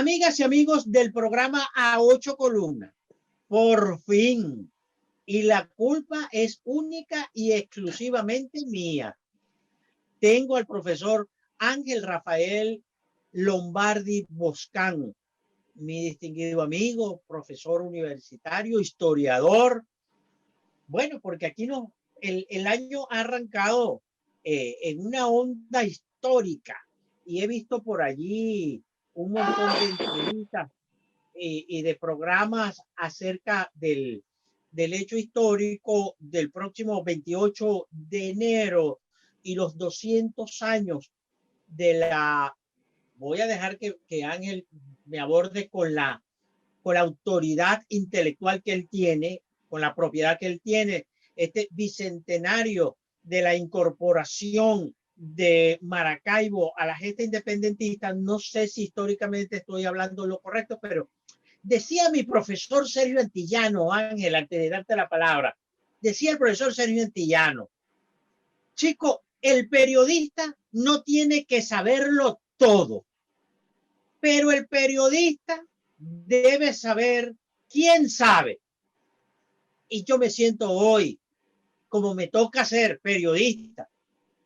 Amigas y amigos del programa A Ocho Columnas, por fin, y la culpa es única y exclusivamente mía. Tengo al profesor Ángel Rafael Lombardi Boscán, mi distinguido amigo, profesor universitario, historiador. Bueno, porque aquí el año ha arrancado en una onda histórica y he visto por allí un montón de entrevistas y de programas acerca del hecho histórico del próximo 28 de enero y los 200 años de la... Voy a dejar que Ángel me aborde con la autoridad intelectual que él tiene, con la propiedad que él tiene, este bicentenario de la incorporación de Maracaibo a la gesta independentista. No sé si históricamente estoy hablando lo correcto, pero decía mi profesor Sergio Antillano, Ángel, antes de darte la palabra, decía el profesor Sergio Antillano, chico, el periodista no tiene que saberlo todo, pero el periodista debe saber quién sabe. Y yo me siento hoy, como me toca ser periodista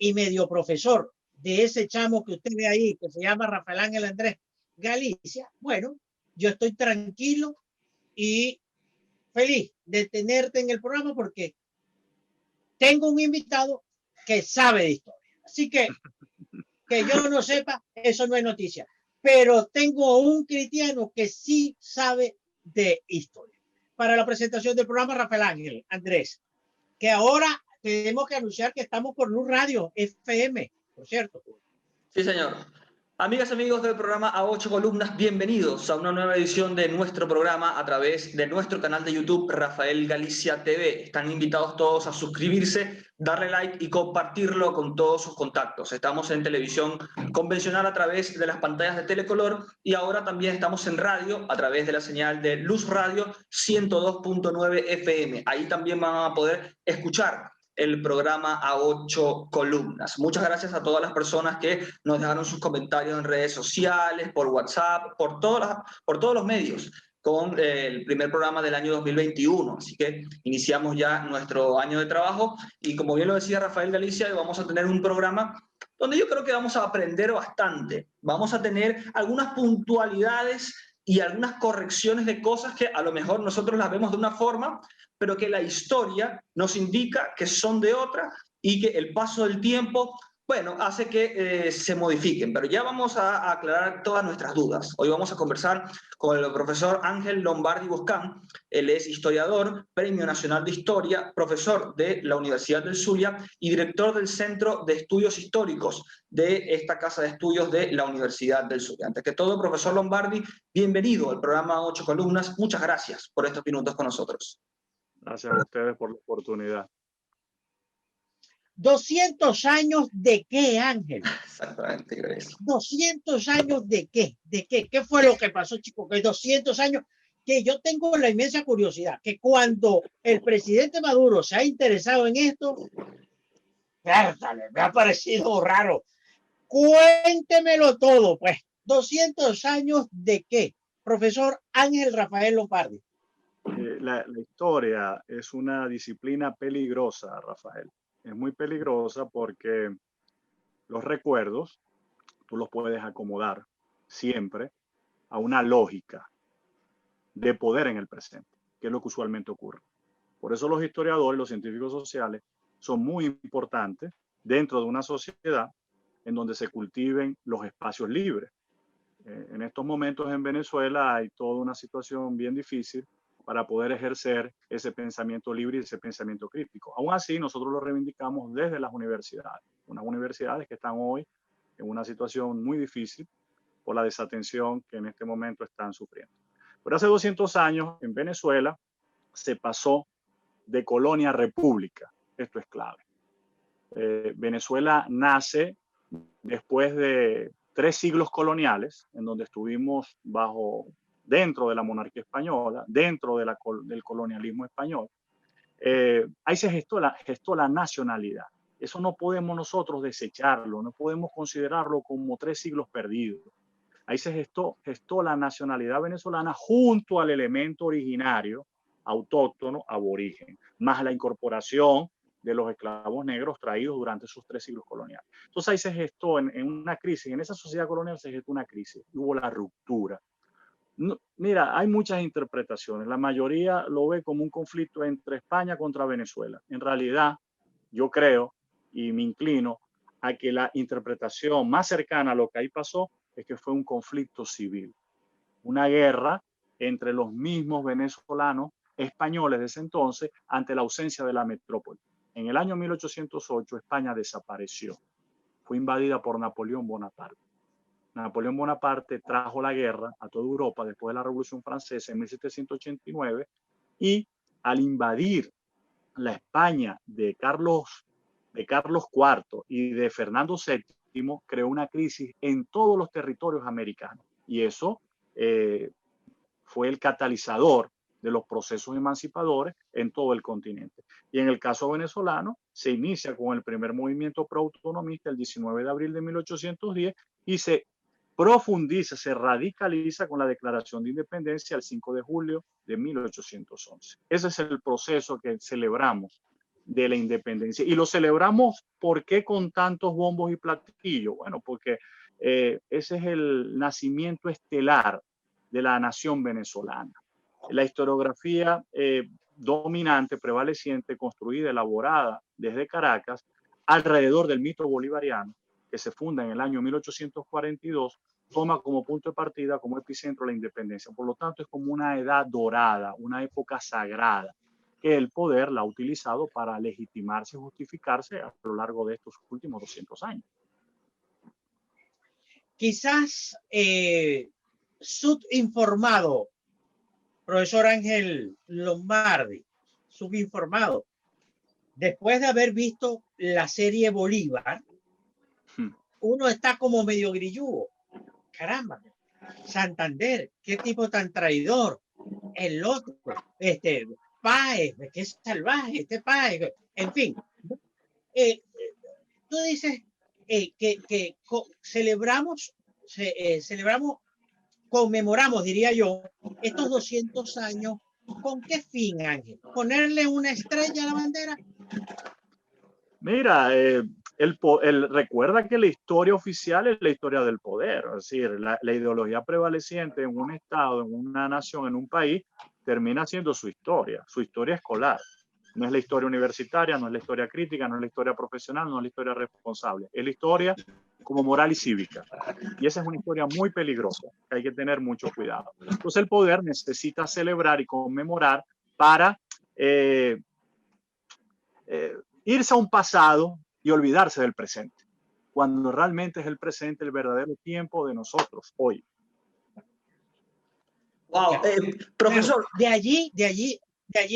y medio profesor de ese chamo que usted ve ahí, que se llama Rafael Ángel Andrés Galicia. Bueno, yo estoy tranquilo y feliz de tenerte en el programa porque tengo un invitado que sabe de historia. Así que yo no sepa, eso no es noticia. Pero tengo un cristiano que sí sabe de historia. Para la presentación del programa, Rafael Ángel Andrés, que ahora tenemos que anunciar que estamos por Luz Radio FM, por cierto. Sí, señor. Amigas y amigos del programa A Ocho Columnas, bienvenidos a una nueva edición de nuestro programa a través de nuestro canal de YouTube Rafael Galicia TV. Están invitados todos a suscribirse, darle like y compartirlo con todos sus contactos. Estamos en televisión convencional a través de las pantallas de Telecolor y ahora también estamos en radio a través de la señal de Luz Radio 102.9 FM. Ahí también van a poder escuchar el programa A Ocho Columnas. Muchas gracias a todas las personas que nos dejaron sus comentarios en redes sociales, por WhatsApp, por todos los medios, con el primer programa del año 2021. Así que iniciamos ya nuestro año de trabajo y como bien lo decía Rafael Galicia, vamos a tener un programa donde yo creo que vamos a aprender bastante. Vamos a tener algunas puntualidades y algunas correcciones de cosas que a lo mejor nosotros las vemos de una forma, pero que la historia nos indica que son de otra y que el paso del tiempo, bueno, hace que se modifiquen. Pero ya vamos a aclarar todas nuestras dudas. Hoy vamos a conversar con el profesor Ángel Lombardi Boscán. Él es historiador, Premio Nacional de Historia, profesor de la Universidad del Zulia y director del Centro de Estudios Históricos de esta Casa de Estudios de la Universidad del Zulia. Antes que todo, profesor Lombardi, bienvenido al programa Ocho Columnas. Muchas gracias por estos minutos con nosotros. Gracias a ustedes por la oportunidad. 200 años de qué, Ángel? Exactamente, gracias. 200 años de qué? ¿De qué? ¿Qué fue lo que pasó, chico? Que 200 años, que yo tengo la inmensa curiosidad, que cuando el presidente Maduro se ha interesado en esto, me ha parecido raro. Cuéntemelo todo, pues. 200 años de qué, profesor Ángel Rafael Lombardi. La historia es una disciplina peligrosa, Rafael. Es muy peligrosa porque los recuerdos tú los puedes acomodar siempre a una lógica de poder en el presente, que es lo que usualmente ocurre. Por eso los historiadores, los científicos sociales, son muy importantes dentro de una sociedad en donde se cultiven los espacios libres. En estos momentos en Venezuela hay toda una situación bien difícil para poder ejercer ese pensamiento libre y ese pensamiento crítico. Aún así, nosotros lo reivindicamos desde las universidades, unas universidades que están hoy en una situación muy difícil por la desatención que en este momento están sufriendo. Pero hace 200 años en Venezuela se pasó de colonia a república. Esto es clave. Venezuela nace después de 3 siglos coloniales, en donde estuvimos dentro de la monarquía española, dentro de del colonialismo español. Ahí se gestó la nacionalidad. Eso no podemos nosotros desecharlo, no podemos considerarlo como 3 siglos perdidos. Ahí se gestó la nacionalidad venezolana junto al elemento originario, autóctono, aborigen, más la incorporación de los esclavos negros traídos durante esos 3 siglos coloniales. Entonces ahí se gestó en una crisis, en esa sociedad colonial se gestó una crisis, hubo la ruptura. No, mira, hay muchas interpretaciones, la mayoría lo ve como un conflicto entre España contra Venezuela. En realidad, yo creo y me inclino a que la interpretación más cercana a lo que ahí pasó es que fue un conflicto civil, una guerra entre los mismos venezolanos españoles de ese entonces ante la ausencia de la metrópoli. En el año 1808 España desapareció, fue invadida por Napoleón Bonaparte. Napoleón Bonaparte trajo la guerra a toda Europa después de la Revolución Francesa en 1789 y al invadir la España de Carlos IV y de Fernando VII creó una crisis en todos los territorios americanos y eso fue el catalizador de los procesos emancipadores en todo el continente. Y en el caso venezolano, se inicia con el primer movimiento proautonomista el 19 de abril de 1810 y se profundiza, se radicaliza con la Declaración de Independencia el 5 de julio de 1811. Ese es el proceso que celebramos de la independencia. Y lo celebramos, ¿por qué con tantos bombos y platillos? Bueno, porque ese es el nacimiento estelar de la nación venezolana. La historiografía dominante, prevaleciente, construida, elaborada desde Caracas, alrededor del mito bolivariano, que se funda en el año 1842, toma como punto de partida, como epicentro la independencia. Por lo tanto, es como una edad dorada, una época sagrada, que el poder la ha utilizado para legitimarse y justificarse a lo largo de estos últimos 200 años. Quizás subinformado, profesor Ángel Lombardi, subinformado, después de haber visto la serie Bolívar, uno está como medio grilludo. Caramba, Santander, qué tipo tan traidor. El otro, Páez, qué salvaje, Páez, en fin. Tú dices que celebramos, conmemoramos, diría yo, estos 200 años. ¿Con qué fin, Ángel? ¿Ponerle una estrella a la bandera? Mira, recuerda que la historia oficial es la historia del poder, es decir, la ideología prevaleciente en un estado, en una nación, en un país, termina siendo su historia escolar. No es la historia universitaria, no es la historia crítica, no es la historia profesional, no es la historia responsable, es la historia como moral y cívica. Y esa es una historia muy peligrosa, que hay que tener mucho cuidado. Entonces el poder necesita celebrar y conmemorar para irse a un pasado y olvidarse del presente, cuando realmente es el presente el verdadero tiempo de nosotros hoy. Wow, profesor. Claro, de allí,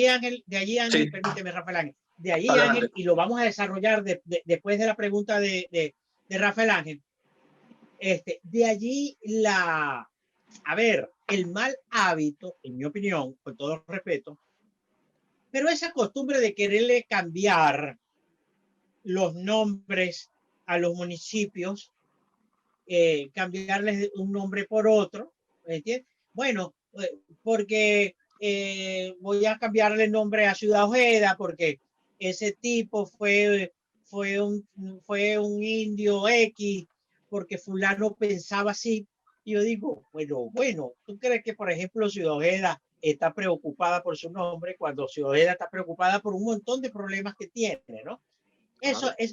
Ángel, sí. Permíteme, Rafael Ángel, de allí, adelante. Ángel, y lo vamos a desarrollar después de la pregunta de Rafael Ángel, de allí el mal hábito, en mi opinión, con todo respeto, pero esa costumbre de quererle cambiar los nombres a los municipios, cambiarles un nombre por otro, ¿entiendes? Bueno, porque voy a cambiarle el nombre a Ciudad Ojeda porque ese tipo fue un indio X, porque fulano pensaba así. Y yo digo, bueno, ¿tú crees que, por ejemplo, Ciudad Ojeda está preocupada por su nombre cuando Ciudad Ojeda está preocupada por un montón de problemas que tiene, ¿no? Eso claro.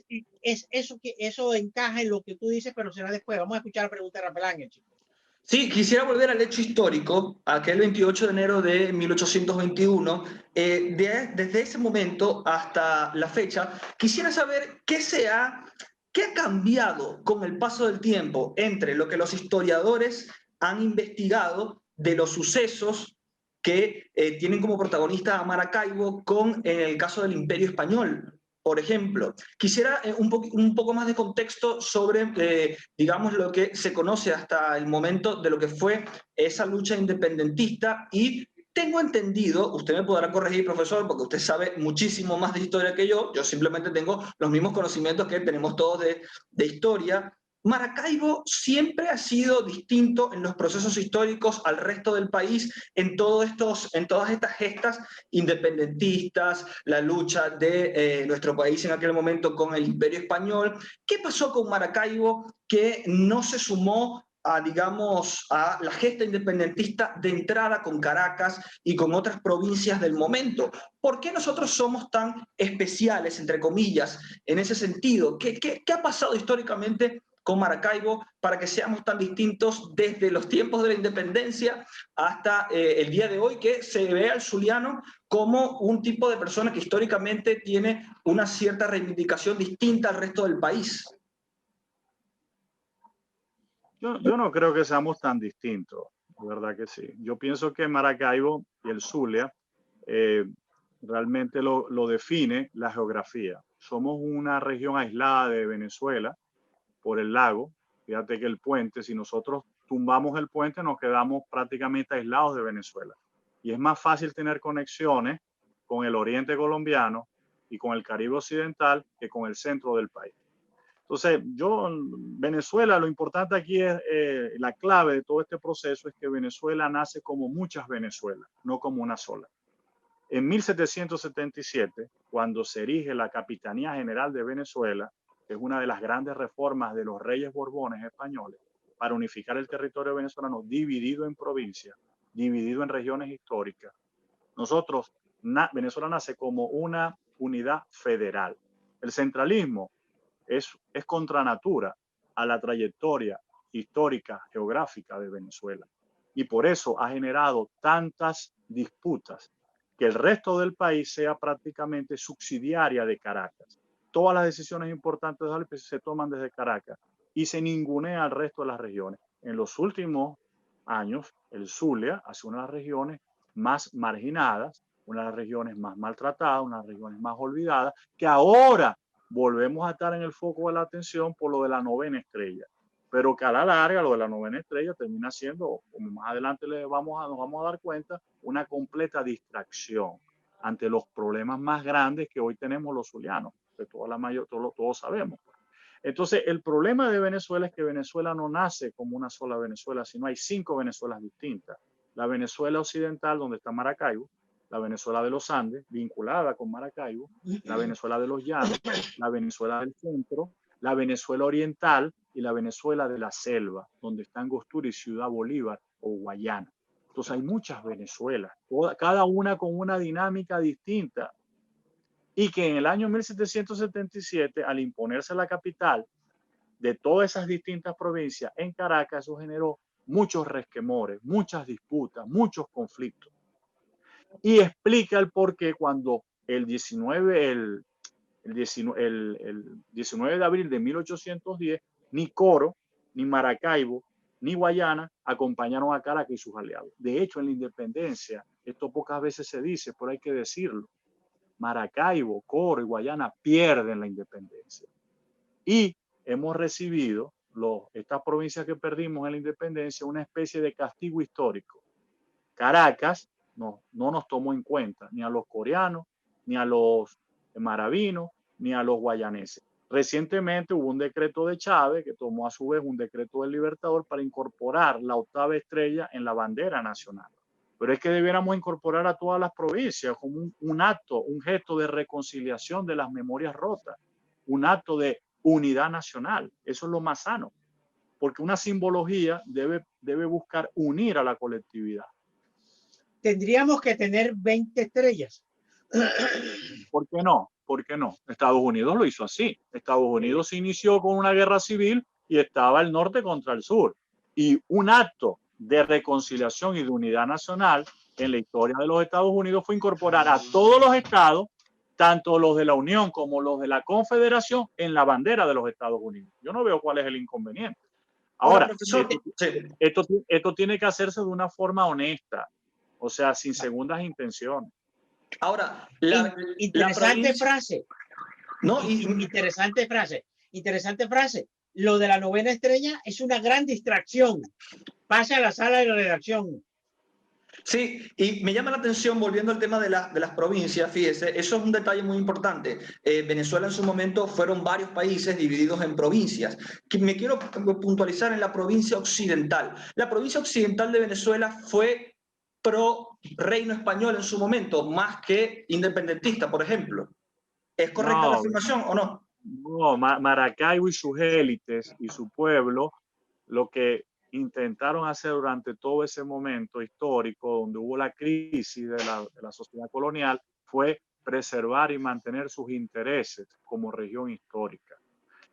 Eso encaja en lo que tú dices, pero será después. Vamos a escuchar la pregunta de Rafael Ángel, chicos. Sí, quisiera volver al hecho histórico, aquel 28 de enero de 1821. Desde ese momento hasta la fecha, quisiera saber qué ha cambiado con el paso del tiempo entre lo que los historiadores han investigado de los sucesos que tienen como protagonista a Maracaibo con el caso del Imperio Español. Por ejemplo, quisiera un poco más de contexto sobre, digamos, lo que se conoce hasta el momento de lo que fue esa lucha independentista y tengo entendido, usted me podrá corregir, profesor, porque usted sabe muchísimo más de historia que yo simplemente tengo los mismos conocimientos que tenemos todos de historia, Maracaibo siempre ha sido distinto en los procesos históricos al resto del país, en todas estas gestas independentistas, la lucha de nuestro país en aquel momento con el Imperio Español. ¿Qué pasó con Maracaibo que no se sumó a, digamos, a la gesta independentista de entrada con Caracas y con otras provincias del momento? ¿Por qué nosotros somos tan especiales, entre comillas, en ese sentido? ¿Qué ha pasado históricamente con Maracaibo para que seamos tan distintos desde los tiempos de la independencia hasta el día de hoy, que se ve al zuliano como un tipo de persona que históricamente tiene una cierta reivindicación distinta al resto del país? Yo no creo que seamos tan distintos, de verdad que sí. Yo pienso que Maracaibo y el Zulia eh, realmente lo define la geografía. Somos una región aislada de Venezuela por el lago. Fíjate que el puente, si nosotros tumbamos el puente, nos quedamos prácticamente aislados de Venezuela. Y es más fácil tener conexiones con el oriente colombiano y con el Caribe occidental que con el centro del país. Entonces, Venezuela, lo importante aquí es, la clave de todo este proceso es que Venezuela nace como muchas Venezuelas, no como una sola. En 1777, cuando se erige la Capitanía General de Venezuela, que es una de las grandes reformas de los reyes Borbones españoles, para unificar el territorio venezolano dividido en provincias, dividido en regiones históricas, Venezuela nace como una unidad federal. El centralismo es contra natura a la trayectoria histórica, geográfica de Venezuela. Y por eso ha generado tantas disputas, que el resto del país sea prácticamente subsidiaria de Caracas. Todas las decisiones importantes del país se toman desde Caracas y se ningunea al resto de las regiones. En los últimos años, el Zulia ha sido una de las regiones más marginadas, una de las regiones más maltratadas, una de las regiones más olvidadas, que ahora volvemos a estar en el foco de la atención por lo de la novena estrella, pero que a la larga lo de la novena estrella termina siendo, como más adelante nos vamos a dar cuenta, una completa distracción ante los problemas más grandes que hoy tenemos los zulianos, que todos sabemos. Entonces, el problema de Venezuela es que Venezuela no nace como una sola Venezuela, sino hay 5 Venezuelas distintas. La Venezuela occidental, donde está Maracaibo, la Venezuela de los Andes, vinculada con Maracaibo, la Venezuela de los Llanos, la Venezuela del centro, la Venezuela oriental y la Venezuela de la selva, donde está Angostura y Ciudad Bolívar o Guayana. Entonces hay muchas Venezuelas, cada una con una dinámica distinta. Y que en el año 1777, al imponerse la capital de todas esas distintas provincias en Caracas, eso generó muchos resquemores, muchas disputas, muchos conflictos. Y explica el por qué cuando el 19 de abril de 1810, ni Coro, ni Maracaibo, ni Guayana acompañaron a Caracas y sus aliados. De hecho, en la independencia, esto pocas veces se dice, pero hay que decirlo, Maracaibo, Coro y Guayana pierden la independencia. Y hemos recibido, estas provincias que perdimos en la independencia, una especie de castigo histórico. Caracas no nos tomó en cuenta, ni a los coreanos, ni a los maravinos, ni a los guayaneses. Recientemente hubo un decreto de Chávez que tomó a su vez un decreto del Libertador para incorporar la 8ª estrella en la bandera nacional. Pero es que debiéramos incorporar a todas las provincias como un acto, un gesto de reconciliación de las memorias rotas, un acto de unidad nacional. Eso es lo más sano, porque una simbología debe buscar unir a la colectividad. Tendríamos que tener 20 estrellas. ¿Por qué no? ¿Por qué no? Estados Unidos lo hizo así. Estados Unidos se inició con una guerra civil y estaba el norte contra el sur. Y un acto de reconciliación y de unidad nacional en la historia de los Estados Unidos fue incorporar a todos los estados, tanto los de la Unión como los de la Confederación, en la bandera de los Estados Unidos. Yo no veo cuál es el inconveniente. Ahora, profesor, esto tiene que hacerse de una forma honesta, o sea, sin segundas intenciones. Ahora, interesante frase. No, interesante frase. Interesante frase. Lo de la novena estrella es una gran distracción. Pase a la sala de la redacción. Sí, y me llama la atención, volviendo al tema de las provincias, fíjese, eso es un detalle muy importante. Venezuela en su momento fueron varios países divididos en provincias. Me quiero puntualizar en la provincia occidental. La provincia occidental de Venezuela fue pro reino español en su momento, más que independentista, por ejemplo. ¿Es correcta la No, afirmación o no? no, Maracaibo y sus élites y su pueblo, lo que intentaron hacer durante todo ese momento histórico, donde hubo la crisis de la sociedad colonial, fue preservar y mantener sus intereses como región histórica.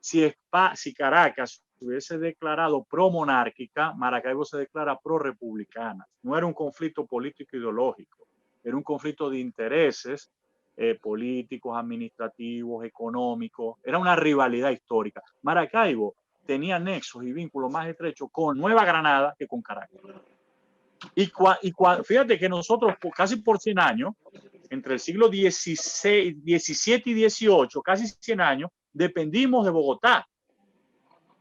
Si Caracas se hubiese declarado pro-monárquica, Maracaibo se declara pro-republicana. No era un conflicto político ideológico, era un conflicto de intereses políticos, administrativos, económicos. Era una rivalidad histórica. Maracaibo tenía nexos y vínculos más estrechos con Nueva Granada que con Caracas. Fíjate que nosotros casi por 100 años, entre el siglo XVII y XVIII, casi 100 años, dependimos de Bogotá.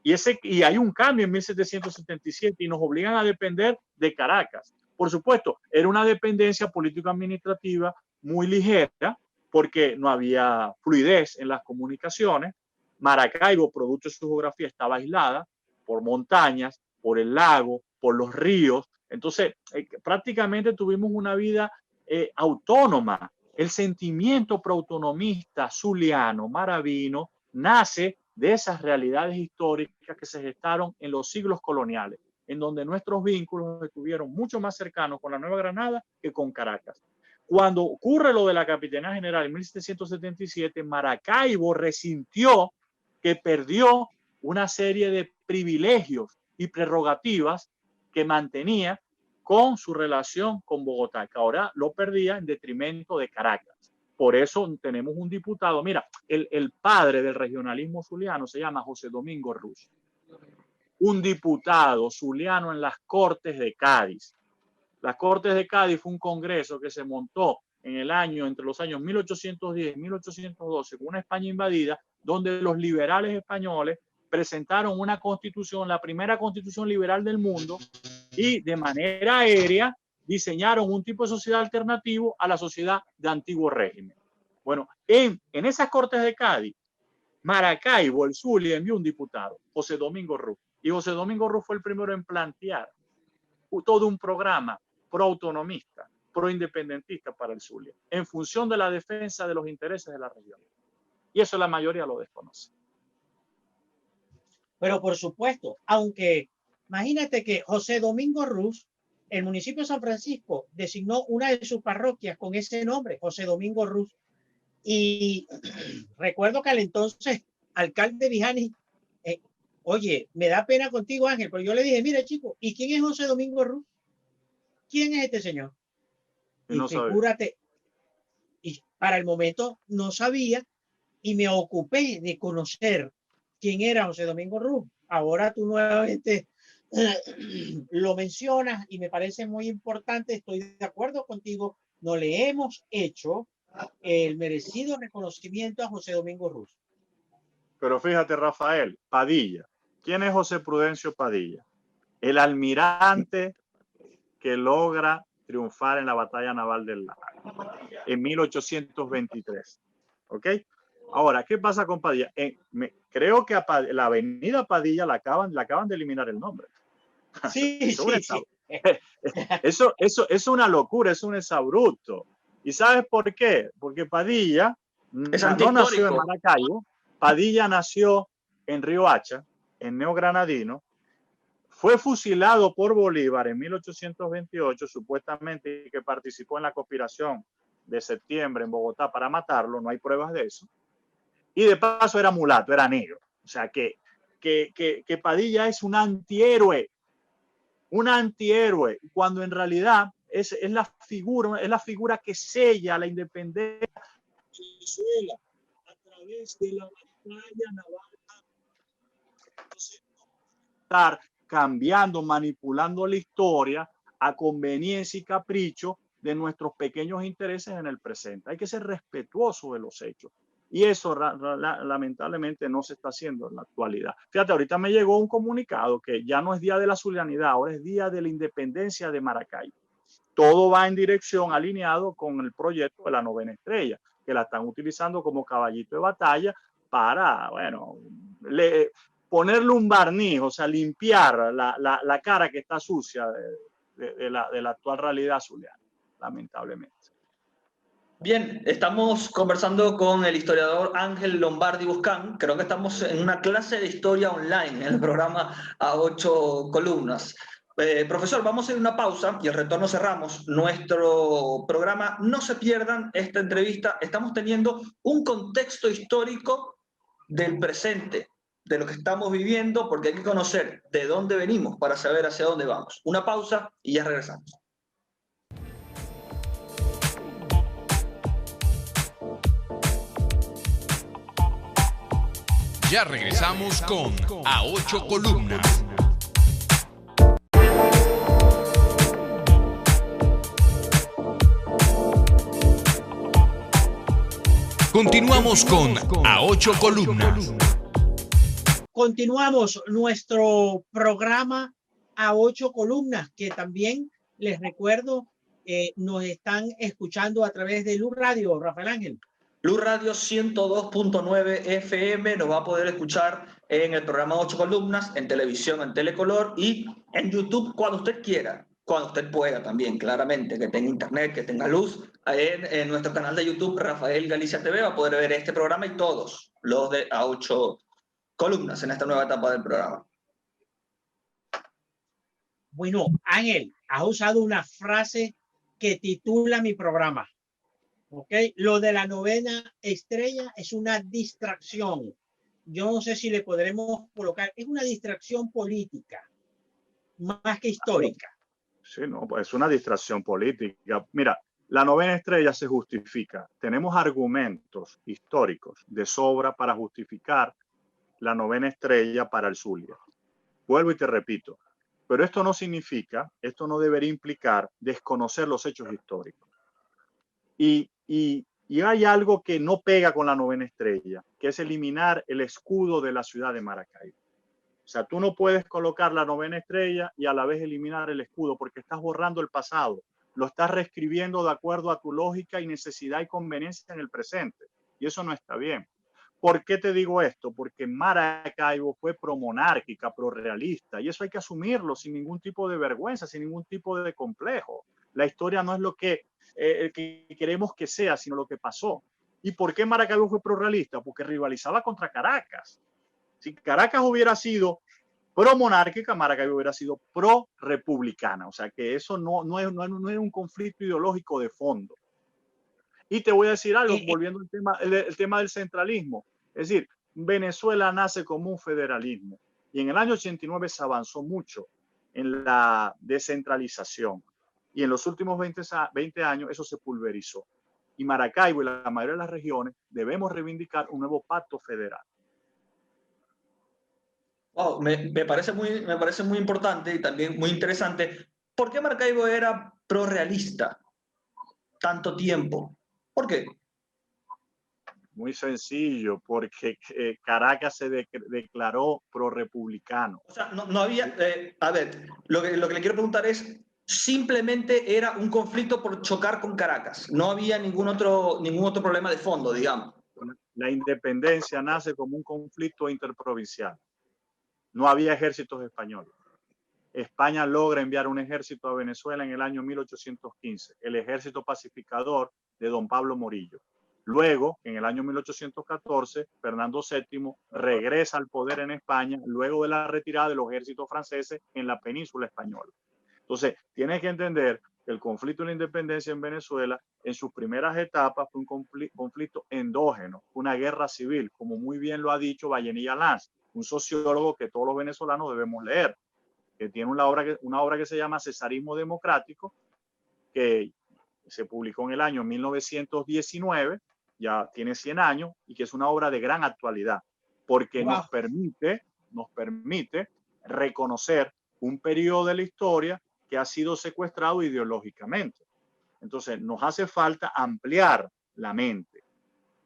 Y hay un cambio en 1777 y nos obligan a depender de Caracas. Por supuesto, era una dependencia político-administrativa muy ligera porque no había fluidez en las comunicaciones. Maracaibo, producto de su geografía, estaba aislada por montañas, por el lago, por los ríos. Entonces, prácticamente tuvimos una vida autónoma. El sentimiento proautonomista zuliano, maravino, nace de esas realidades históricas que se gestaron en los siglos coloniales, en donde nuestros vínculos estuvieron mucho más cercanos con la Nueva Granada que con Caracas. Cuando ocurre lo de la Capitanía General en 1777, Maracaibo resintió que perdió una serie de privilegios y prerrogativas que mantenía con su relación con Bogotá, que ahora lo perdía en detrimento de Caracas. Por eso tenemos un diputado, mira, el padre del regionalismo zuliano se llama José Domingo Ruz, un diputado zuliano en las Cortes de Cádiz. Las Cortes de Cádiz fue un congreso que se montó entre los años 1810 y 1812 con una España invadida, donde los liberales españoles presentaron una constitución, la primera constitución liberal del mundo, y de manera aérea diseñaron un tipo de sociedad alternativo a la sociedad de antiguo régimen. Bueno, en esas Cortes de Cádiz, Maracaibo, el Zulia, envió un diputado, José Domingo Ruz. Y José Domingo Ruz fue el primero en plantear todo un programa pro-autonomista, pro-independentista para el Zulia, en función de la defensa de los intereses de la región. Y eso la mayoría lo desconoce. Pero por supuesto, aunque imagínate que José Domingo Ruz, el municipio de San Francisco, designó una de sus parroquias con ese nombre, José Domingo Ruz. Y recuerdo que al entonces alcalde Vijani, oye, me da pena contigo, Ángel, pero yo le dije, mira, chico, ¿y quién es José Domingo Ruz? ¿Quién es este señor? Y no figúrate, y para el momento no sabía y me ocupé de conocer quién era José Domingo Ruz. Ahora tú nuevamente lo mencionas y me parece muy importante, estoy de acuerdo contigo, no le hemos hecho el merecido reconocimiento a José Domingo Ruz. Pero fíjate, Rafael, Padilla. ¿Quién es José Prudencio Padilla? El almirante que logra triunfar en la batalla naval del Lago en 1823. ¿Ok? Ahora, ¿qué pasa con Padilla? Creo que a la avenida Padilla la acaban de eliminar el nombre. Sí, Eso es una locura, es un exabrupto. ¿Y sabes por qué? Porque Padilla no nació en Maracaibo, Padilla nació en Río Hacha, en Neogranadino, fue fusilado por Bolívar en 1828, supuestamente que participó en la conspiración de septiembre en Bogotá para matarlo, no hay pruebas de eso. Y de paso era mulato, era negro. O sea que Padilla es un antihéroe, cuando en realidad es la figura que sella la independencia de Venezuela a través de la batalla naval. Entonces, estar cambiando, manipulando la historia a conveniencia y capricho de nuestros pequeños intereses en el presente. Hay que ser respetuoso de los hechos. Y eso lamentablemente no se está haciendo en la actualidad. Fíjate, ahorita me llegó un comunicado que ya no es Día de la Zulianidad, ahora es Día de la Independencia de Maracaibo. todo va en dirección alineado con el proyecto de la novena estrella, que la están utilizando como caballito de batalla para, bueno, ponerle un barniz, o sea, limpiar la cara que está sucia de la actual realidad zuliana, lamentablemente. Bien, estamos conversando con el historiador Ángel Lombardi Buscán. Creo que estamos en una clase de historia online en el programa A 8 columnas. Profesor, vamos a ir a una pausa y al retorno cerramos nuestro programa. No se pierdan esta entrevista. Estamos teniendo un contexto histórico del presente, de lo que estamos viviendo, porque hay que conocer de dónde venimos para saber hacia dónde vamos. Una pausa y ya regresamos. Ya regresamos con A 8 columnas. Continuamos con A 8 columnas. Continuamos nuestro programa A 8 columnas, que también les recuerdo, nos están escuchando a través de Luz Radio, Rafael Ángel. Luz Radio 102.9 FM nos va a poder escuchar en el programa 8 columnas, en televisión, en Telecolor y en YouTube cuando usted quiera, cuando usted pueda también, claramente, que tenga internet, que tenga luz. En nuestro canal de YouTube, Rafael Galicia TV, va a poder ver este programa y todos los de A 8 columnas en esta nueva etapa del programa. Bueno, Ángel, has usado una frase que titula mi programa. Okay. Lo de la novena estrella es una distracción. Yo no sé si le podremos colocar, es una distracción política, más que histórica. Sí, no, pues es una distracción política. Mira, la novena estrella se justifica. Tenemos argumentos históricos de sobra para justificar la novena estrella para el Zulia. Vuelvo y te repito, pero esto no significa, esto no debería implicar desconocer los hechos históricos. Y hay algo que no pega con la novena estrella, que es eliminar el escudo de la ciudad de Maracaibo. O sea, tú no puedes colocar la novena estrella y a la vez eliminar el escudo porque estás borrando el pasado. Lo estás reescribiendo de acuerdo a tu lógica y necesidad y conveniencia en el presente. Y eso no está bien. ¿Por qué te digo esto? Porque Maracaibo fue promonárquica, prorrealista, y eso hay que asumirlo sin ningún tipo de vergüenza, sin ningún tipo de complejo. La historia no es lo que queremos que sea, sino lo que pasó. ¿Y por qué Maracaibo fue prorrealista? Porque rivalizaba contra Caracas. Si Caracas hubiera sido pro-monárquica, Maracaibo hubiera sido pro-republicana. O sea que eso no es un conflicto ideológico de fondo. Y te voy a decir algo, volviendo al tema del centralismo. Es decir, Venezuela nace como un federalismo y en el año 89 se avanzó mucho en la descentralización y en los últimos 20 años eso se pulverizó. Y Maracaibo y la mayoría de las regiones debemos reivindicar un nuevo pacto federal. Wow, me parece muy importante y también muy interesante. ¿Por qué Maracaibo era prorrealista tanto tiempo? ¿Por qué? Muy sencillo, porque Caracas se declaró prorrepublicano. O sea, no había... a ver, lo que le quiero preguntar es, simplemente era un conflicto por chocar con Caracas. No había ningún otro problema de fondo, digamos. La independencia nace como un conflicto interprovincial. No había ejércitos españoles. España logra enviar un ejército a Venezuela en el año 1815, el ejército pacificador de don Pablo Morillo. Luego, en el año 1814, Fernando VII regresa al poder en España luego de la retirada de los ejércitos franceses en la península española. Entonces, tienes que entender que el conflicto de la independencia en Venezuela, en sus primeras etapas, fue un conflicto endógeno, una guerra civil, como muy bien lo ha dicho Vallenilla Lanz, un sociólogo que todos los venezolanos debemos leer, que tiene una obra que se llama Cesarismo Democrático, que se publicó en el año 1919, ya tiene 100 años, y que es una obra de gran actualidad, porque nos permite reconocer un periodo de la historia que ha sido secuestrado ideológicamente. Entonces, nos hace falta ampliar la mente,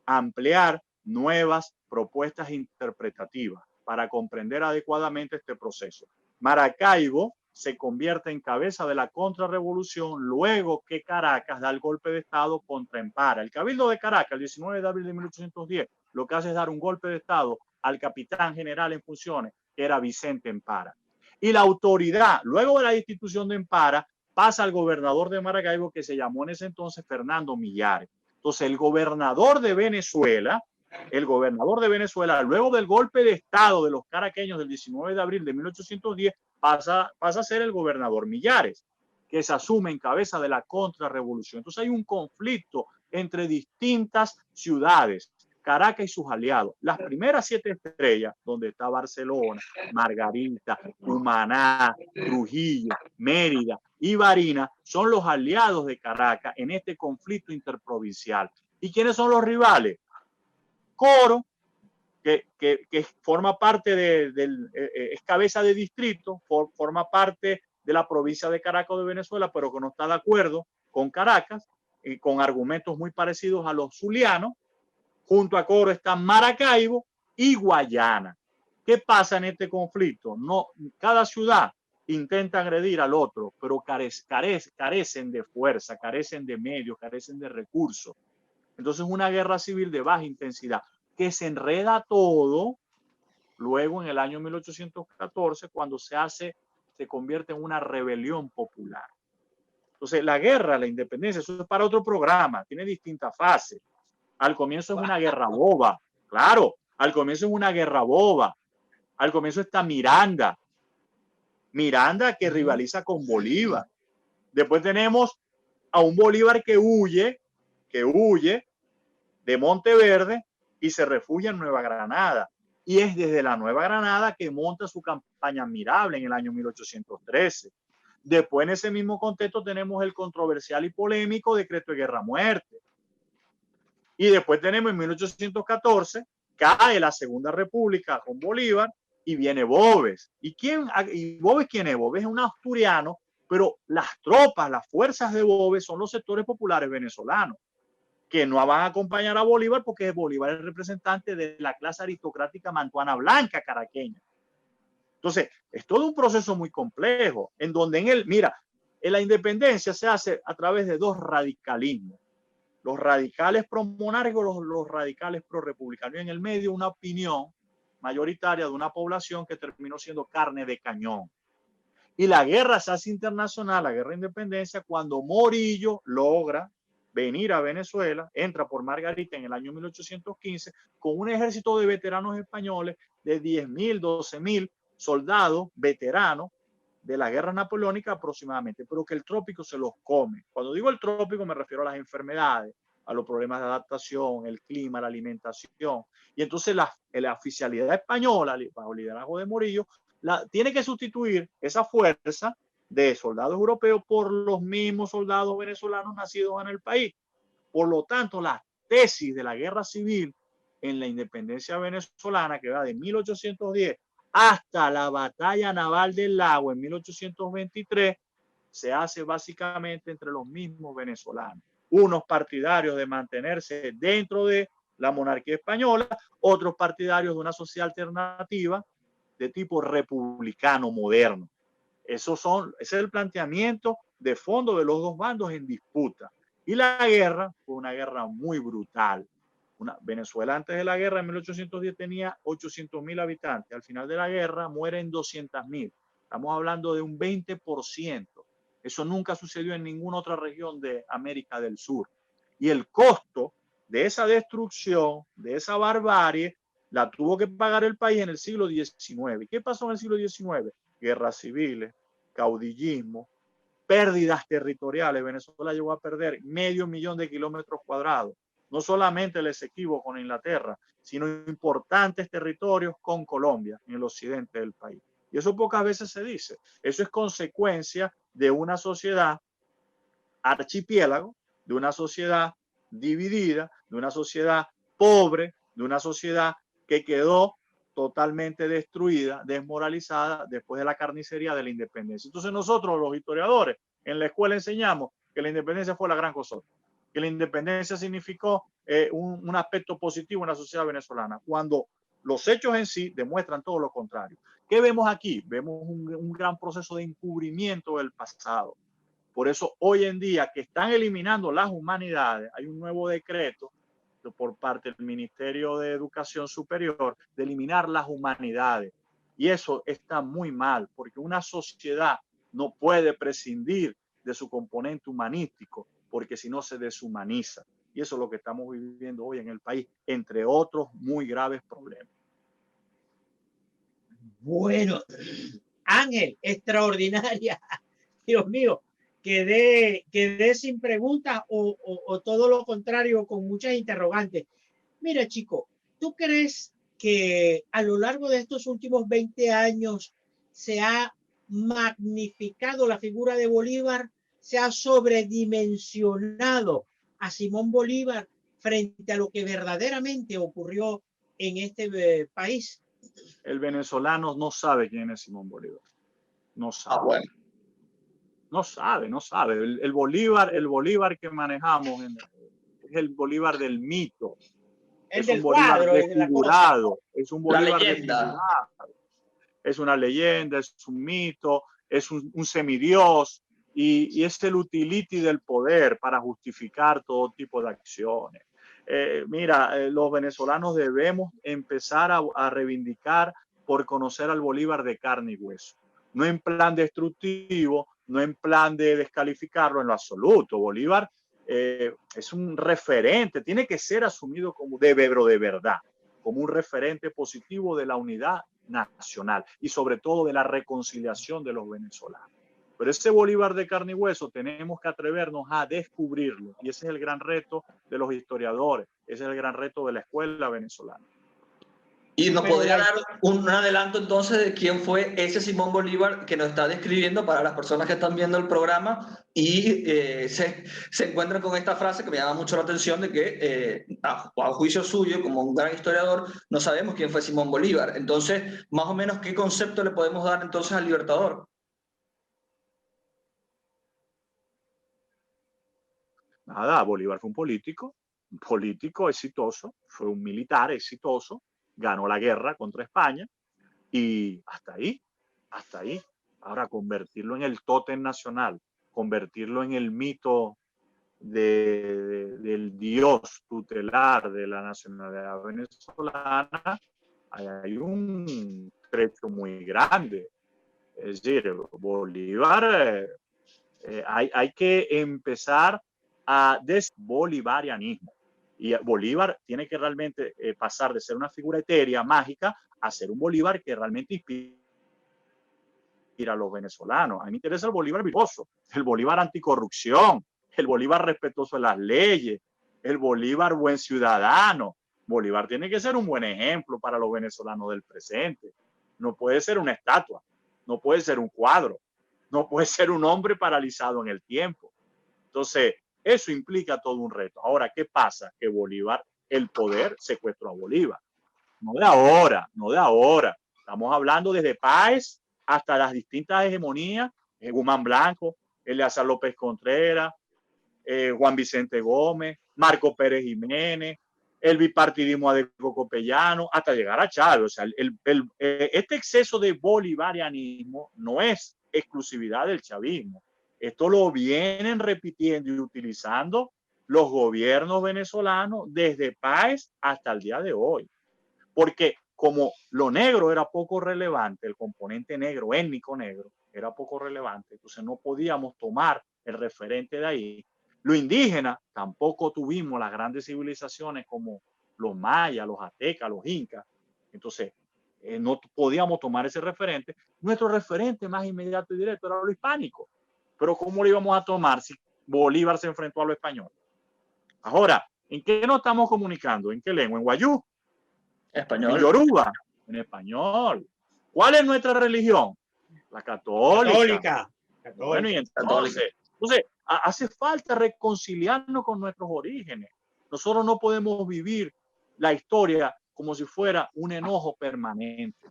ampliar nuevas propuestas interpretativas para comprender adecuadamente este proceso. Maracaibo se convierte en cabeza de la contrarrevolución luego que Caracas da el golpe de Estado contra Empara. El Cabildo de Caracas, el 19 de abril de 1810, lo que hace es dar un golpe de Estado al capitán general en funciones, que era Vicente Empara. Y la autoridad, luego de la destitución de Empara, pasa al gobernador de Maracaibo, que se llamó en ese entonces Fernando Millares. Entonces, el gobernador de Venezuela, luego del golpe de Estado de los caraqueños del 19 de abril de 1810, pasa a ser el gobernador Millares, que se asume en cabeza de la contrarrevolución. Entonces hay un conflicto entre distintas ciudades, Caracas y sus aliados. Las primeras 7 estrellas, donde está Barcelona, Margarita, Cumaná, Trujillo, Mérida y Barinas, son los aliados de Caracas en este conflicto interprovincial. ¿Y quiénes son los rivales? Coro, que forma parte es cabeza de distrito, forma parte de la provincia de Caracas de Venezuela, pero que no está de acuerdo con Caracas, y con argumentos muy parecidos a los zulianos. Junto a Coro están Maracaibo y Guayana. ¿Qué pasa en este conflicto? No, cada ciudad intenta agredir al otro, pero carecen de fuerza, carecen de medios, carecen de recursos. Entonces una guerra civil de baja intensidad que se enreda todo luego en el año 1814 cuando se convierte en una rebelión popular. Entonces la guerra, la independencia, eso es para otro programa, tiene distintas fases. Al comienzo es una guerra boba, claro, al comienzo es una guerra boba. Al comienzo está Miranda que rivaliza con Bolívar. Después tenemos a un Bolívar que huye de Monteverde y se refugia en Nueva Granada. Y es desde la Nueva Granada que monta su campaña admirable en el año 1813. Después, en ese mismo contexto, tenemos el controversial y polémico decreto de guerra-muerte. Y después tenemos en 1814, cae la Segunda República con Bolívar y viene Boves. ¿Y Boves quién es? Boves es un asturiano, pero las tropas, las fuerzas de Boves son los sectores populares venezolanos, que no van a acompañar a Bolívar porque Bolívar es representante de la clase aristocrática mantuana blanca caraqueña. Entonces, es todo un proceso muy complejo, en donde en la independencia se hace a través de 2 radicalismos. Los radicales pro-monárquicos, los radicales pro-republicanos. Y en el medio una opinión mayoritaria de una población que terminó siendo carne de cañón. Y la guerra se hace internacional, la guerra de independencia, cuando Morillo logra venir a Venezuela, entra por Margarita en el año 1815, con un ejército de veteranos españoles de 10.000, 12.000 soldados veteranos de la guerra napoleónica aproximadamente, pero que el trópico se los come. Cuando digo el trópico me refiero a las enfermedades, a los problemas de adaptación, el clima, la alimentación. Y entonces la oficialidad española, bajo liderazgo de Morillo, tiene que sustituir esa fuerza de soldados europeos por los mismos soldados venezolanos nacidos en el país. Por lo tanto, la tesis de la guerra civil en la independencia venezolana, que va de 1810 hasta la batalla naval del Lago en 1823, se hace básicamente entre los mismos venezolanos. Unos partidarios de mantenerse dentro de la monarquía española, otros partidarios de una sociedad alternativa de tipo republicano moderno. Ese es el planteamiento de fondo de los 2 bandos en disputa. Y la guerra fue una guerra muy brutal. Venezuela antes de la guerra, en 1810, tenía 800.000 habitantes. Al final de la guerra mueren 200.000. Estamos hablando de un 20%. Eso nunca sucedió en ninguna otra región de América del Sur. Y el costo de esa destrucción, de esa barbarie, la tuvo que pagar el país en el siglo XIX. ¿Qué pasó en el siglo XIX? Guerras civiles, caudillismo, pérdidas territoriales. Venezuela llegó a perder 500.000 de kilómetros cuadrados. No solamente el Esequibo con Inglaterra, sino importantes territorios con Colombia en el occidente del país. Y eso pocas veces se dice. Eso es consecuencia de una sociedad archipiélago, de una sociedad dividida, de una sociedad pobre, de una sociedad que quedó totalmente destruida, desmoralizada después de la carnicería de la independencia. Entonces nosotros, los historiadores, en la escuela enseñamos que la independencia fue la gran cosa, que la independencia significó un aspecto positivo en la sociedad venezolana, cuando los hechos en sí demuestran todo lo contrario. ¿Qué vemos aquí? Vemos un gran proceso de encubrimiento del pasado. Por eso hoy en día que están eliminando las humanidades, hay un nuevo decreto por parte del Ministerio de Educación Superior de eliminar las humanidades. Y eso está muy mal, porque una sociedad no puede prescindir de su componente humanístico, porque si no se deshumaniza. Y eso es lo que estamos viviendo hoy en el país, entre otros muy graves problemas. Bueno, Ángel, extraordinaria. Dios mío, quedé sin preguntas o todo lo contrario, con muchas interrogantes. Mira, chico, ¿tú crees que a lo largo de estos últimos 20 años se ha magnificado la figura de Bolívar, se ha sobredimensionado a Simón Bolívar frente a lo que verdaderamente ocurrió en este país? El venezolano no sabe quién es Simón Bolívar. No sabe. Ah, bueno. No sabe. El Bolívar que manejamos es el Bolívar del mito. El Es del un Bolívar cuadro, es de la cosa. desfigurado. Es un La Bolívar leyenda. desfigurado. Es una leyenda, es un mito, es un semidios y es el utility del poder para justificar todo tipo de acciones. Mira, los venezolanos debemos empezar a reivindicar por conocer al Bolívar de carne y hueso. No en plan destructivo, no en plan de descalificarlo en lo absoluto. Bolívar es un referente, tiene que ser asumido como de verdad, como un referente positivo de la unidad nacional y sobre todo de la reconciliación de los venezolanos. Pero ese Bolívar de carne y hueso tenemos que atrevernos a descubrirlo y ese es el gran reto de los historiadores, ese es el gran reto de la escuela venezolana. Y nos Pero podría dar un adelanto entonces de quién fue ese Simón Bolívar que nos está describiendo para las personas que están viendo el programa y se encuentran con esta frase que me llama mucho la atención de que a juicio suyo, como un gran historiador, no sabemos quién fue Simón Bolívar. Entonces, más o menos, ¿qué concepto le podemos dar entonces al Libertador? Nada, Bolívar fue un político exitoso, fue un militar exitoso, ganó la guerra contra España y hasta ahí, hasta ahí. Ahora convertirlo en el tótem nacional, convertirlo en el mito del dios tutelar de la nacionalidad venezolana, hay un trecho muy grande. Es decir, Bolívar, hay que empezar a desbolivarianismo. Y Bolívar tiene que realmente pasar de ser una figura etérea, mágica, a ser un Bolívar que realmente inspira a los venezolanos. A mí me interesa el Bolívar virtuoso, el Bolívar anticorrupción, el Bolívar respetuoso de las leyes, el Bolívar buen ciudadano. Bolívar tiene que ser un buen ejemplo para los venezolanos del presente. No puede ser una estatua, no puede ser un cuadro, no puede ser un hombre paralizado en el tiempo. Entonces, eso implica todo un reto. Ahora, ¿qué pasa? Que Bolívar, el poder secuestró a Bolívar. No de ahora, no de ahora. Estamos hablando desde Páez hasta las distintas hegemonías, Guzmán Blanco, Eleazar López Contreras, Juan Vicente Gómez, Marco Pérez Jiménez, el bipartidismo de Cocopellano, hasta llegar a Chávez. O sea, este exceso de bolivarianismo no es exclusividad del chavismo. Esto lo vienen repitiendo y utilizando los gobiernos venezolanos desde Páez hasta el día de hoy. Porque como lo negro era poco relevante, el componente negro, étnico negro, era poco relevante, entonces no podíamos tomar el referente de ahí. Lo indígena, tampoco tuvimos las grandes civilizaciones como los mayas, los aztecas, los incas, entonces no podíamos tomar ese referente. Nuestro referente más inmediato y directo era lo hispánico, pero ¿cómo lo íbamos a tomar si Bolívar se enfrentó a lo español? Ahora, ¿en qué nos estamos comunicando? ¿En qué lengua? ¿En guayú? Español. En yoruba, en español. ¿Cuál es nuestra religión? La católica. Bueno, y entonces hace falta reconciliarnos con nuestros orígenes. Nosotros no podemos vivir la historia como si fuera un enojo permanente.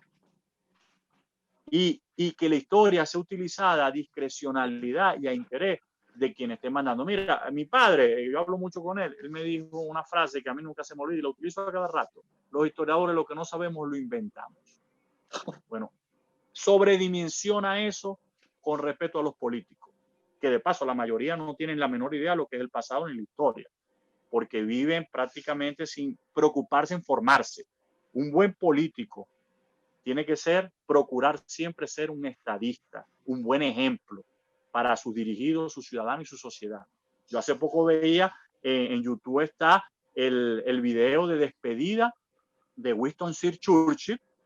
Y que la historia sea utilizada a discrecionalidad y a interés de quien esté mandando. Mira, mi padre, yo hablo mucho con él, él me dijo una frase que a mí nunca se me olvida y la utilizo a cada rato. Los historiadores lo que no sabemos lo inventamos. Bueno, sobredimensiona eso con respecto a los políticos, que de paso la mayoría no tienen la menor idea de lo que es el pasado ni la historia, porque viven prácticamente sin preocuparse en formarse. Un buen político tiene que procurar siempre ser un estadista, un buen ejemplo para sus dirigidos, sus ciudadanos y su sociedad. Yo hace poco veía en YouTube está el video de despedida de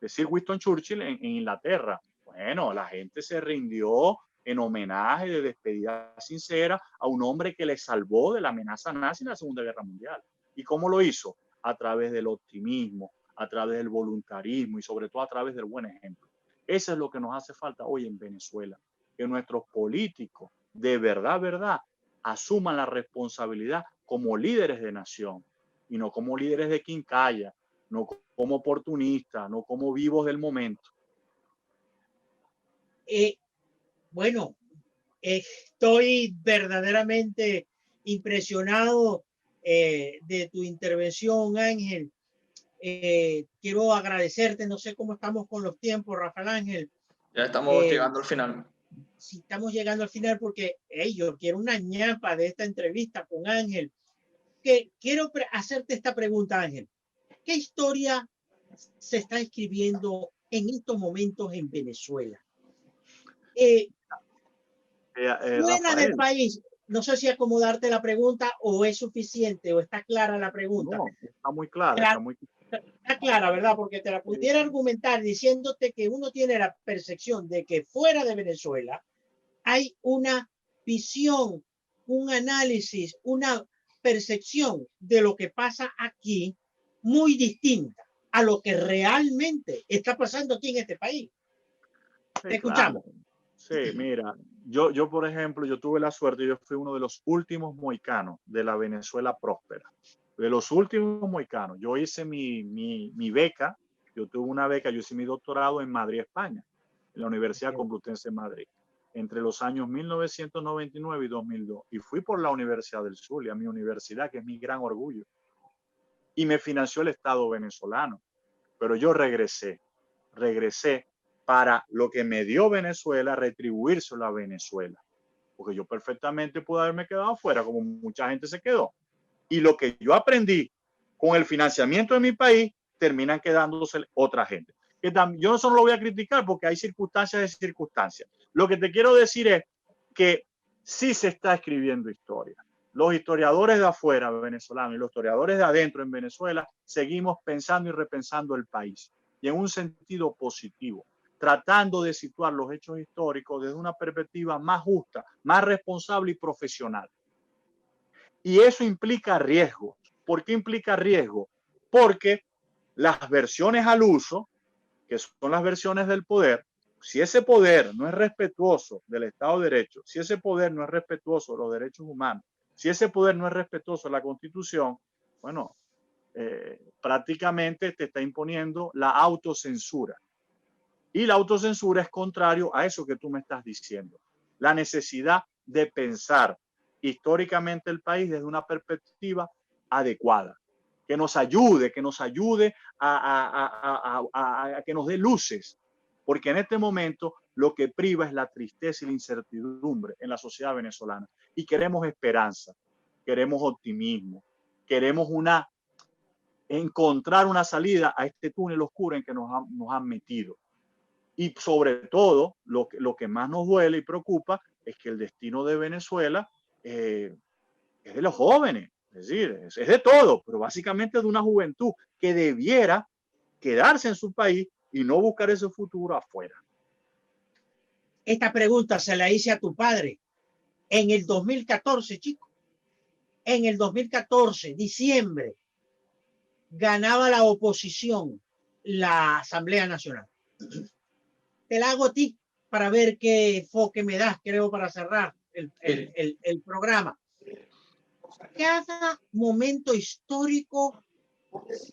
Sir Winston Churchill en Inglaterra. Bueno, la gente se rindió en homenaje de despedida sincera a un hombre que le salvó de la amenaza nazi en la Segunda Guerra Mundial. ¿Y cómo lo hizo? A través del optimismo, a través del voluntarismo y sobre todo a través del buen ejemplo. Eso es lo que nos hace falta hoy en Venezuela, que nuestros políticos de verdad asuman la responsabilidad como líderes de nación y no como líderes de quincalla, no como oportunistas, no como vivos del momento. Bueno, estoy verdaderamente impresionado de tu intervención, Ángel. Quiero agradecerte, no sé cómo estamos con los tiempos, Rafael Ángel. Ya estamos llegando al final. Si estamos llegando al final porque yo quiero una ñapa de esta entrevista con Ángel. Que quiero hacerte esta pregunta, Ángel. ¿Qué historia se está escribiendo en estos momentos en Venezuela? Fuera del país, no sé si acomodarte la pregunta o es suficiente o está clara la pregunta. No, está muy clara. Está clara, ¿verdad? Porque te la pudiera argumentar diciéndote que uno tiene la percepción de que fuera de Venezuela hay una visión, un análisis, una percepción de lo que pasa aquí muy distinta a lo que realmente está pasando aquí en este país. Sí, Te escuchamos. Claro. Sí, mira, yo por ejemplo, yo tuve la suerte, yo fui uno de los últimos mohicanos de la Venezuela próspera, de los últimos mohicanos. Yo hice mi beca, yo tuve una beca, yo hice mi doctorado en Madrid, España, en la Universidad Complutense de Madrid, entre los años 1999 y 2002. Y fui por la Universidad del Zulia, mi universidad, que es mi gran orgullo. Y me financió el Estado venezolano. Pero yo regresé para lo que me dio Venezuela, retribuírselo a Venezuela. Porque yo perfectamente pude haberme quedado afuera, como mucha gente se quedó. Y lo que yo aprendí con el financiamiento de mi país, terminan quedándose otra gente. Que yo no solo lo voy a criticar porque hay circunstancias de circunstancias. Lo que te quiero decir es que sí se está escribiendo historia. Los historiadores de afuera venezolanos y los historiadores de adentro en Venezuela seguimos pensando y repensando el país. Y en un sentido positivo, tratando de situar los hechos históricos desde una perspectiva más justa, más responsable y profesional. Y eso implica riesgo. ¿Por qué implica riesgo? Porque las versiones al uso, que son las versiones del poder, si ese poder no es respetuoso del Estado de Derecho, si ese poder no es respetuoso de los derechos humanos, si ese poder no es respetuoso de la Constitución, bueno, prácticamente te está imponiendo la autocensura. Y la autocensura es contrario a eso que tú me estás diciendo. La necesidad de pensar históricamente el país desde una perspectiva adecuada, que nos ayude a que nos dé luces, porque en este momento lo que priva es la tristeza y la incertidumbre en la sociedad venezolana. Y queremos esperanza, queremos optimismo, queremos encontrar una salida a este túnel oscuro en que nos han metido. Y sobre todo, lo que más nos duele y preocupa es que el destino de Venezuela es de los jóvenes, es decir, es de todo, pero básicamente de una juventud que debiera quedarse en su país y no buscar ese futuro afuera. Esta pregunta se la hice a tu padre en el 2014, chico. En el 2014, diciembre, ganaba la oposición la Asamblea Nacional. Te la hago a ti para ver qué enfoque me das, creo, para cerrar el programa. Cada momento histórico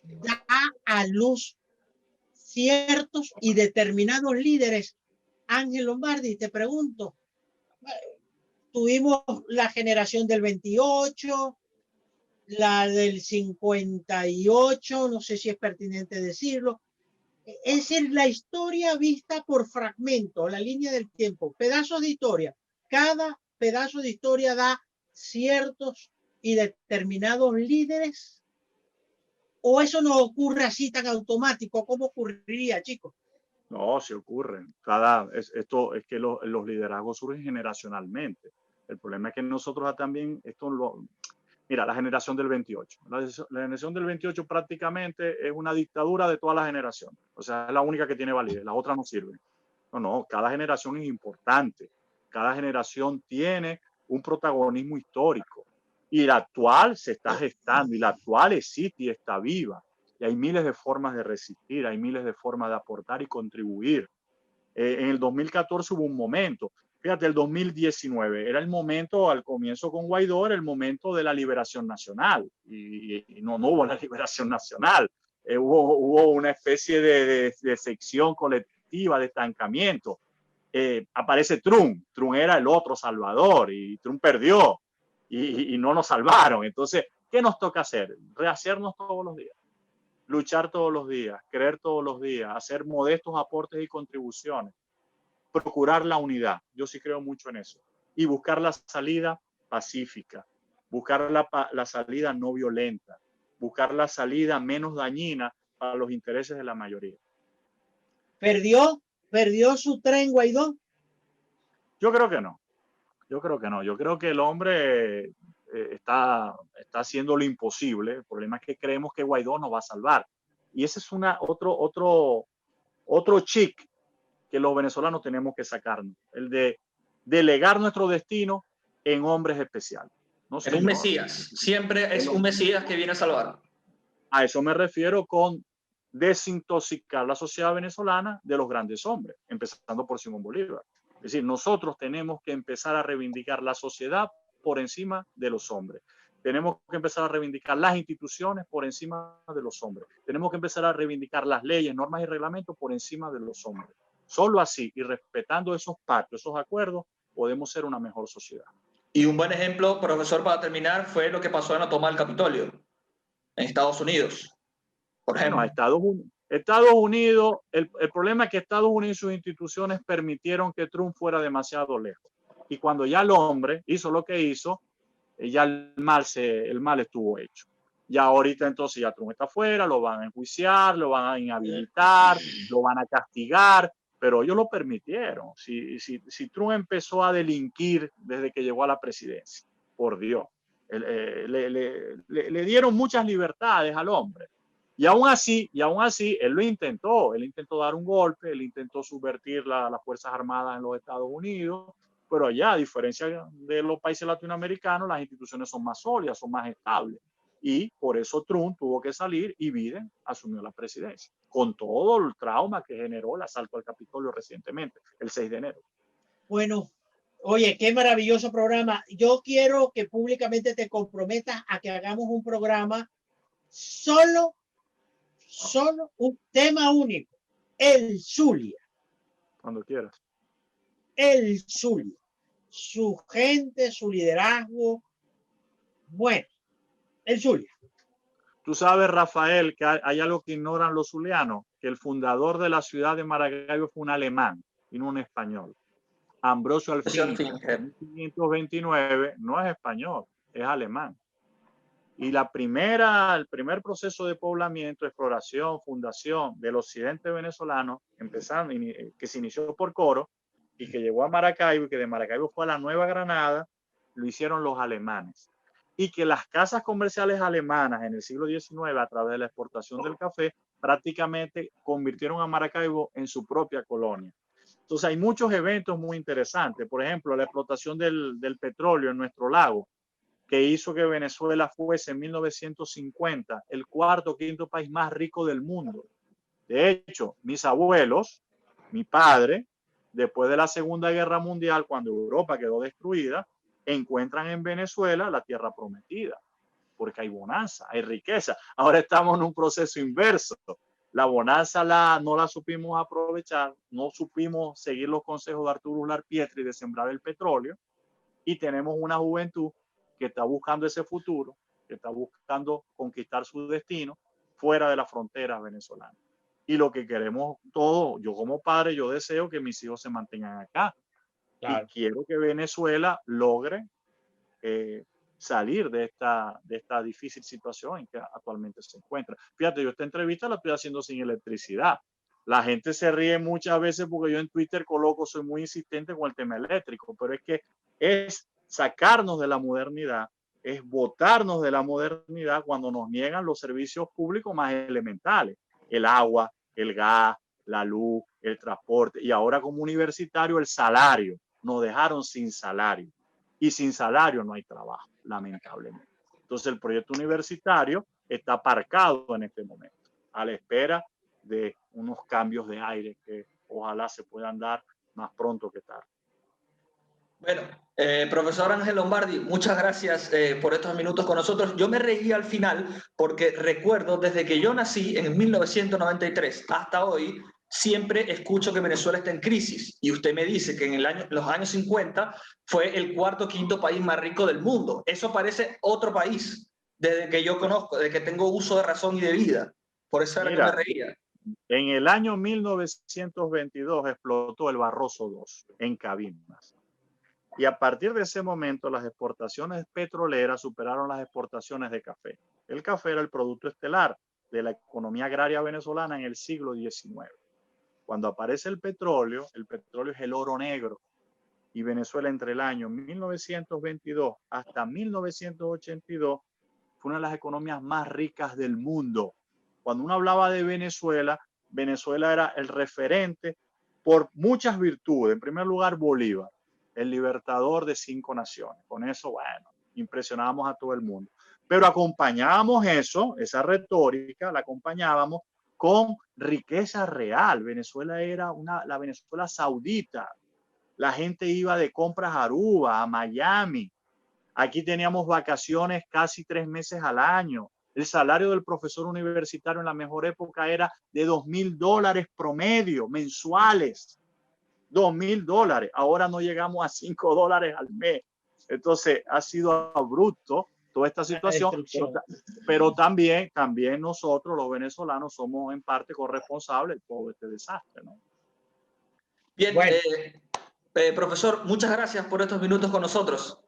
da a luz ciertos y determinados líderes. Ángel Lombardi, te pregunto, tuvimos la generación del 28, la del 58, no sé si es pertinente decirlo, Es decir, la historia vista por fragmentos, la línea del tiempo, pedazos de historia. Cada pedazo de historia da ciertos y determinados líderes. ¿O eso no ocurre así tan automático? ¿Cómo ocurriría, chicos? No, sí ocurren. Esto es que los liderazgos surgen generacionalmente. El problema es que nosotros también, mira, la generación del 28. La generación del 28 prácticamente es una dictadura de toda la generación. O sea, es la única que tiene validez, las otras no sirven. No, cada generación es importante. Cada generación tiene un protagonismo histórico. Y la actual se está gestando, y la actual existe y está viva. Y hay miles de formas de resistir, hay miles de formas de aportar y contribuir. En el 2014 hubo un momento, fíjate, el 2019 era el momento, al comienzo con Guaidó, era el momento de la liberación nacional. Y no hubo la liberación nacional. Hubo una especie de sección colectiva, de estancamiento. Aparece Trump. Trump era el otro salvador y Trump perdió y no nos salvaron. Entonces, ¿qué nos toca hacer? Rehacernos todos los días, luchar todos los días, creer todos los días, hacer modestos aportes y contribuciones, procurar la unidad. Yo sí creo mucho en eso. Y buscar la salida pacífica, buscar la salida no violenta, buscar la salida menos dañina para los intereses de la mayoría. ¿Perdió su tren Guaidó? Yo creo que no. Yo creo que no. Yo creo que el hombre está haciendo lo imposible. El problema es que creemos que Guaidó nos va a salvar. Y ese es otro chic que los venezolanos tenemos que sacarnos. El de delegar nuestro destino en hombres especiales. No, Es un señor. Mesías. Siempre es un Mesías que viene a salvar. A eso me refiero con desintoxicar la sociedad venezolana de los grandes hombres, empezando por Simón Bolívar. Es decir, nosotros tenemos que empezar a reivindicar la sociedad por encima de los hombres. Tenemos que empezar a reivindicar las instituciones por encima de los hombres. Tenemos que empezar a reivindicar las leyes, normas y reglamentos por encima de los hombres. Solo así, y respetando esos pactos, esos acuerdos, podemos ser una mejor sociedad. Y un buen ejemplo, profesor, para terminar, fue lo que pasó en la toma del Capitolio, en Estados Unidos, por ejemplo. Bueno, Estados Unidos, el problema es que Estados Unidos y sus instituciones permitieron que Trump fuera demasiado lejos. Y cuando ya el hombre hizo lo que hizo, ya el mal estuvo hecho. Ya ahorita entonces ya Trump está fuera, lo van a enjuiciar, lo van a inhabilitar, lo van a castigar, pero ellos lo permitieron. Si Trump empezó a delinquir desde que llegó a la presidencia, por Dios, le dieron muchas libertades al hombre. Y aún así, él intentó dar un golpe, él intentó subvertir las Fuerzas Armadas en los Estados Unidos, pero allá, a diferencia de los países latinoamericanos, las instituciones son más sólidas, son más estables. Y por eso Trump tuvo que salir y Biden asumió la presidencia, con todo el trauma que generó el asalto al Capitolio recientemente, el 6 de enero. Bueno, oye, qué maravilloso programa. Yo quiero que públicamente te comprometas a que hagamos un programa solo un tema único, el Zulia. Cuando quieras. El Zulia, su gente, su liderazgo. Bueno, el Zulia. Tú sabes, Rafael, que hay algo que ignoran los zulianos, que el fundador de la ciudad de Maracaibo fue un alemán y no un español. Ambrosio Alfín, en 1529, no es español, es alemán. Y el primer proceso de poblamiento, exploración, fundación del occidente venezolano, que se inició por Coro y que llegó a Maracaibo y que de Maracaibo fue a la Nueva Granada, lo hicieron los alemanes. Y que las casas comerciales alemanas en el siglo XIX, a través de la exportación del café, prácticamente convirtieron a Maracaibo en su propia colonia. Entonces hay muchos eventos muy interesantes. Por ejemplo, la explotación del petróleo en nuestro lago, que hizo que Venezuela fuese en 1950 el cuarto o quinto país más rico del mundo. De hecho, mis abuelos, mi padre, después de la Segunda Guerra Mundial, cuando Europa quedó destruida, encuentran en Venezuela la tierra prometida, porque hay bonanza, hay riqueza. Ahora estamos en un proceso inverso. La bonanza no la supimos aprovechar, no supimos seguir los consejos de Arturo Uslar Pietri de sembrar el petróleo, y tenemos una juventud que está buscando ese futuro, que está buscando conquistar su destino fuera de las fronteras venezolanas. Y lo que queremos todos, yo como padre, yo deseo que mis hijos se mantengan acá. Claro. Y quiero que Venezuela logre salir de esta difícil situación en que actualmente se encuentra. Fíjate, yo esta entrevista la estoy haciendo sin electricidad. La gente se ríe muchas veces porque yo en Twitter coloco, soy muy insistente con el tema eléctrico, pero es que es sacarnos de la modernidad, es botarnos de la modernidad cuando nos niegan los servicios públicos más elementales, el agua, el gas, la luz, el transporte, y ahora como universitario el salario. Nos dejaron sin salario, y sin salario no hay trabajo, lamentablemente. Entonces el proyecto universitario está aparcado en este momento, a la espera de unos cambios de aire que ojalá se puedan dar más pronto que tarde. Bueno, profesor Ángel Lombardi, muchas gracias por estos minutos con nosotros. Yo me reí al final porque recuerdo desde que yo nací en 1993 hasta hoy, siempre escucho que Venezuela está en crisis. Y usted me dice que en los años 50 fue el cuarto o quinto país más rico del mundo. Eso parece otro país desde que yo conozco, desde que tengo uso de razón y de vida. Por eso era que me reía. En el año 1922 explotó el Barroso II en Cabimas. Y a partir de ese momento las exportaciones petroleras superaron las exportaciones de café. El café era el producto estelar de la economía agraria venezolana en el siglo XIX. Cuando aparece el petróleo es el oro negro. Y Venezuela entre el año 1922 hasta 1982 fue una de las economías más ricas del mundo. Cuando uno hablaba de Venezuela, Venezuela era el referente por muchas virtudes. En primer lugar, Bolívar, el libertador de 5 naciones. Con eso, bueno, impresionábamos a todo el mundo. Pero acompañábamos esa retórica, la acompañábamos con riqueza real. Venezuela era la Venezuela saudita. La gente iba de compras a Aruba, a Miami. Aquí teníamos vacaciones casi 3 meses al año. El salario del profesor universitario en la mejor época era de $2,000 promedio mensuales. $2,000. Ahora no llegamos a $5 al mes. Entonces ha sido abrupto toda esta situación, pero también nosotros los venezolanos somos en parte corresponsables de todo este desastre, ¿no? Bien, bueno. Profesor, muchas gracias por estos minutos con nosotros.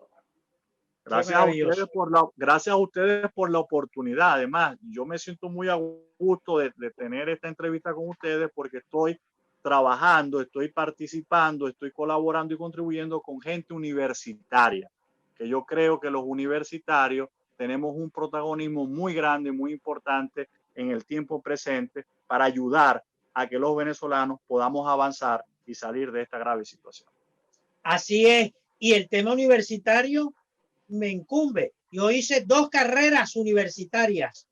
Gracias a ustedes por la oportunidad. Además, yo me siento muy a gusto de tener esta entrevista con ustedes porque estoy trabajando, estoy participando, estoy colaborando y contribuyendo con gente universitaria, que yo creo que los universitarios tenemos un protagonismo muy grande, muy importante en el tiempo presente para ayudar a que los venezolanos podamos avanzar y salir de esta grave situación. Así es, y el tema universitario me incumbe. Yo hice 2 carreras universitarias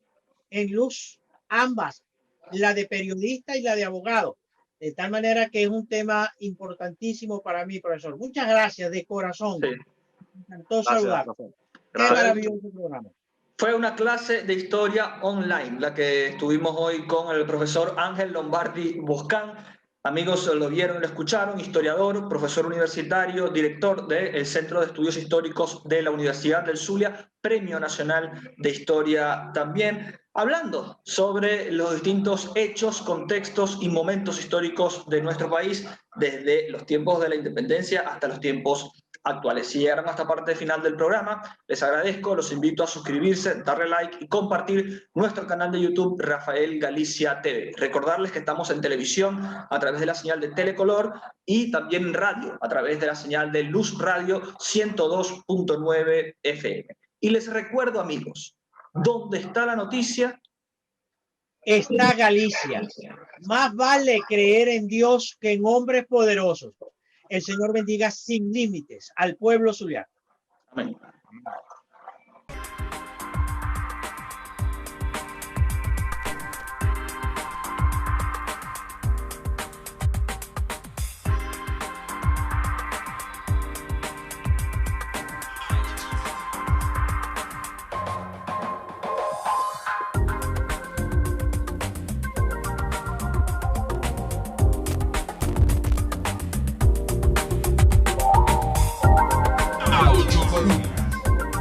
en Luz, ambas, la de periodista y la de abogado. De tal manera que es un tema importantísimo para mí, profesor. Muchas gracias de corazón. Sí. Me encantó saludarlo. Qué maravilloso programa. Fue una clase de historia online la que estuvimos hoy con el profesor Ángel Lombardi Boscán. Amigos, lo vieron, lo escucharon, historiador, profesor universitario, director del Centro de Estudios Históricos de la Universidad del Zulia, Premio Nacional de Historia también, hablando sobre los distintos hechos, contextos y momentos históricos de nuestro país, desde los tiempos de la independencia hasta los tiempos actuales. Si llegaron a esta parte final del programa, les agradezco, los invito a suscribirse, darle like y compartir nuestro canal de YouTube Rafael Galicia TV. Recordarles que estamos en televisión a través de la señal de Telecolor y también en radio a través de la señal de Luz Radio 102.9 FM. Y les recuerdo, amigos, ¿dónde está la noticia? Está Galicia. Más vale creer en Dios que en hombres poderosos. El Señor bendiga sin límites al pueblo zuliano. Amén.